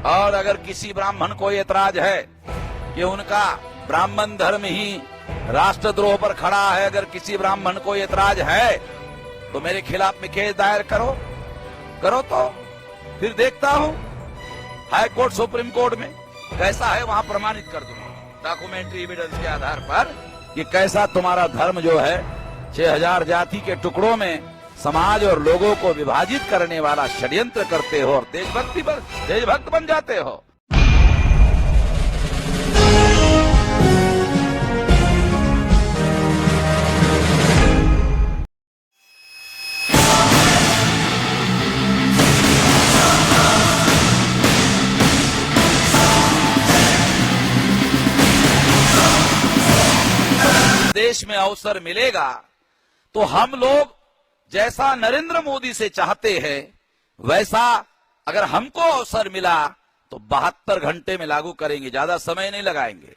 और अगर किसी ब्राह्मण को एतराज है कि उनका ब्राह्मण धर्म ही राष्ट्रद्रोह पर खड़ा है, अगर किसी ब्राह्मण को एतराज है तो मेरे खिलाफ में केस दायर करो तो फिर देखता हूं हाई कोर्ट सुप्रीम कोर्ट में कैसा है, वहां प्रमाणित कर दूंगा डॉक्यूमेंट्री एविडेंस के आधार पर कि कैसा तुम्हारा धर्म जो है 6000 जाति के टुकड़ों में समाज और लोगों को विभाजित करने वाला षड्यंत्र करते हो और देशभक्त बन जाते हो। देश में अवसर मिलेगा तो हम लोग जैसा नरेंद्र मोदी से चाहते हैं वैसा अगर हमको अवसर मिला तो 72 घंटे में लागू करेंगे, ज्यादा समय नहीं लगाएंगे।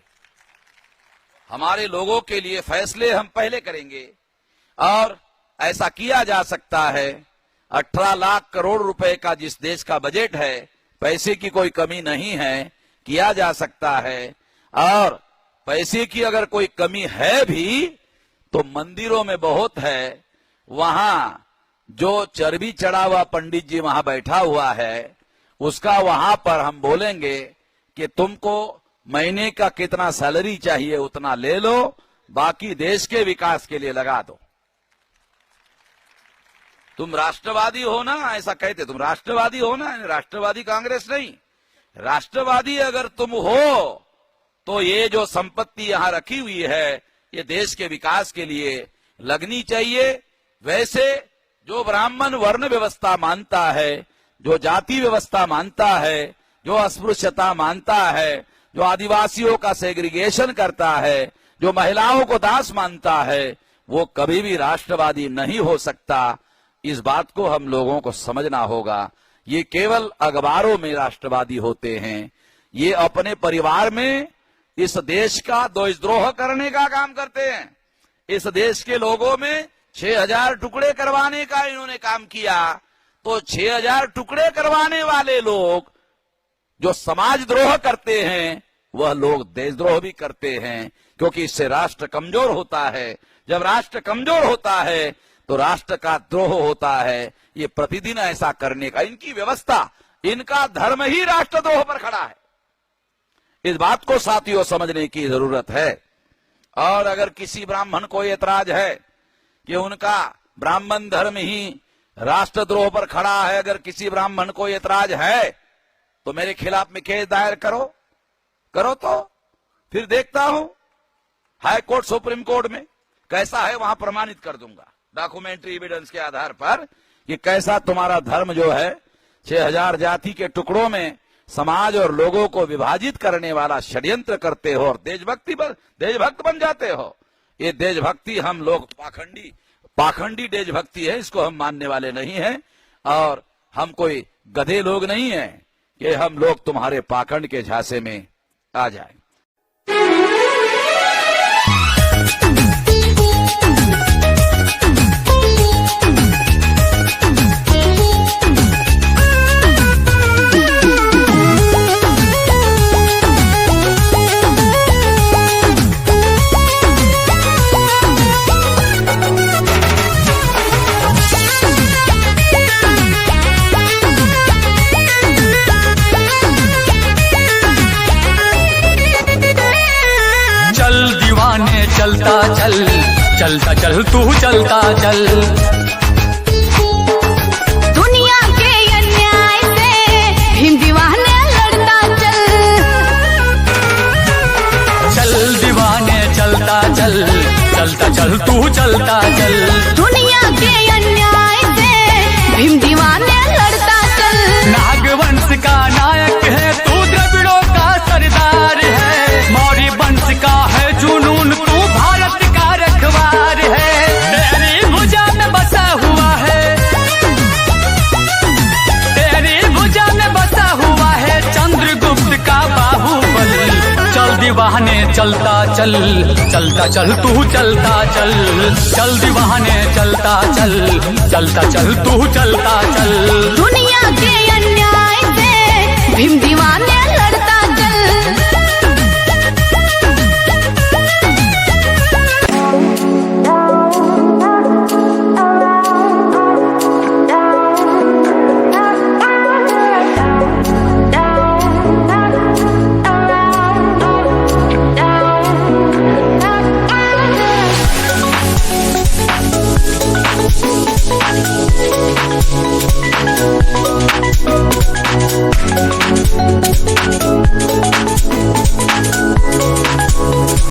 हमारे लोगों के लिए फैसले हम पहले करेंगे और ऐसा किया जा सकता है। 18 लाख करोड़ रुपए का जिस देश का बजट है, पैसे की कोई कमी नहीं है, किया जा सकता है। और पैसे की अगर कोई कमी है भी तो मंदिरों में बहुत है, वहां जो चर्बी चढ़ा हुआ पंडित जी वहां बैठा हुआ है उसका वहां पर हम बोलेंगे कि तुमको महीने का कितना सैलरी चाहिए उतना ले लो, बाकी देश के विकास के लिए लगा दो। तुम राष्ट्रवादी हो ना, ऐसा कहते, तुम राष्ट्रवादी हो ना, राष्ट्रवादी कांग्रेस नहीं, राष्ट्रवादी अगर तुम हो तो ये जो संपत्ति यहां रखी हुई है ये देश के विकास के लिए लगनी चाहिए। वैसे जो ब्राह्मण वर्ण व्यवस्था मानता है, जो जाति व्यवस्था मानता है, जो अस्पृश्यता मानता है, जो आदिवासियों का सेग्रीगेशन करता है, जो महिलाओं को दास मानता है, वो कभी भी राष्ट्रवादी नहीं हो सकता। इस बात को हम लोगों को समझना होगा। ये केवल अखबारों में राष्ट्रवादी होते हैं, ये अपने परिवार में इस देश का देशद्रोह करने का काम करते हैं। इस देश के लोगों में 6000 टुकड़े करवाने का इन्होंने काम किया, तो 6000 टुकड़े करवाने वाले लोग जो समाजद्रोह करते हैं वह लोग देशद्रोह भी करते हैं, क्योंकि इससे राष्ट्र कमजोर होता है। जब राष्ट्र कमजोर होता है तो राष्ट्र का द्रोह होता है। ये प्रतिदिन ऐसा करने का इनकी व्यवस्था, इनका धर्म ही राष्ट्रद्रोह पर खड़ा है। इस बात को साथियों समझने की जरूरत है। और अगर किसी ब्राह्मण को एतराज है कि उनका ब्राह्मण धर्म ही राष्ट्रद्रोह पर खड़ा है, अगर किसी ब्राह्मण को एतराज है तो मेरे खिलाफ में केस दायर करो तो फिर देखता हूं हाई कोर्ट सुप्रीम कोर्ट में कैसा है, वहां प्रमाणित कर दूंगा डॉक्यूमेंट्री एविडेंस के आधार पर कि कैसा तुम्हारा धर्म जो है 6000 जाति के टुकड़ों में समाज और लोगों को विभाजित करने वाला षड्यंत्र करते हो और देशभक्त बन जाते हो। ये देशभक्ति हम लोग पाखंडी देशभक्ति है, इसको हम मानने वाले नहीं हैं। और हम कोई गधे लोग नहीं हैं कि हम लोग तुम्हारे पाखंड के झांसे में आ जाए। चलता चल तू चलता चल, दुनिया के अन्याय से भीम दीवाने लड़ता चल। चल दीवाने चलता चल, चलता चल तू चलता चल, दुनिया के अन्याय से भीम दीवाने लड़ता चल। नागवंश का नायक है तू, द्रविड़ों का सरदार है, मौर्य वंश का है जुनून तू, भारत का रखवार है। तेरी भुजा में बसा हुआ है, तेरी भुजा में बसा हुआ है चंद्रगुप्त का बाहुबल। चल दीवाने चलता चल, चलता चल तू चलता चल, चल दीवाने चलता चल, चलता चल तू चलता चल। दुनिया के अन्याय से भीम दीवाने